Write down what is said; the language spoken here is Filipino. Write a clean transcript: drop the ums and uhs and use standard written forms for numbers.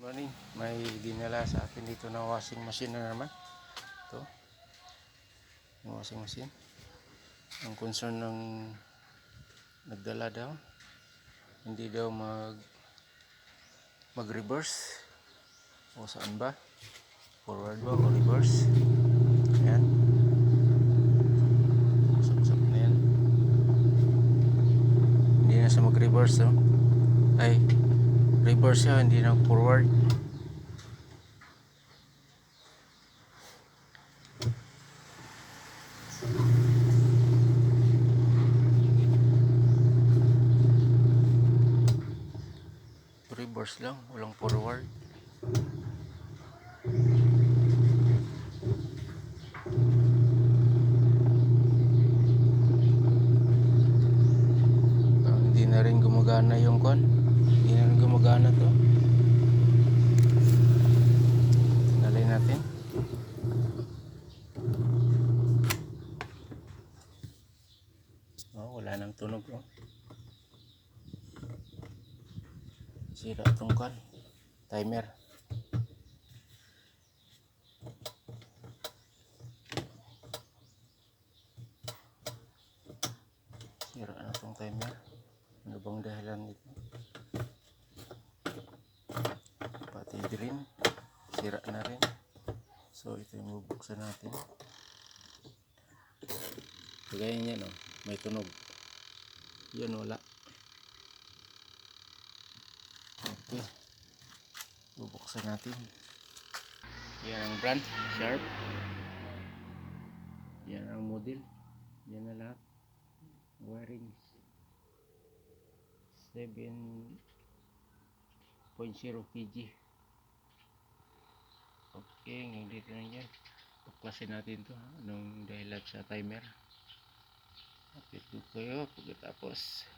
Morning, may dinala sa akin dito na washing machine na naman. Ito, yung washing machine. Ang concern ng nagdala daw, hindi daw mag-reverse. O saan ba? Forward ba o reverse? Ayan. Usap-usap na yan. Hindi na siya mag-reverse, no? Ay, reverse siya, hindi na forward. Reverse lang, walang forward. Hindi na rin gumagana yung kon. Hindi na rin gumagana to. Tingnan natin. Oh, wala nang tunog, oh. Sira itong kon. Timer. Sira na itong timer. Ano bang dahilan nito? Pati green. Sira na rin. So ito yung bubuksan natin. Kagaya niya, no? May tunog. Yun, wala. Okay. Bubuksan natin. Yan ang brand. Sharp. Yan ang model. Yan na lahat. Wiring 7.0 kg. Okay, ngayon dito na yan. Tuklasin natin to. Anong dahilan sa timer. Update ko kayo pagkatapos.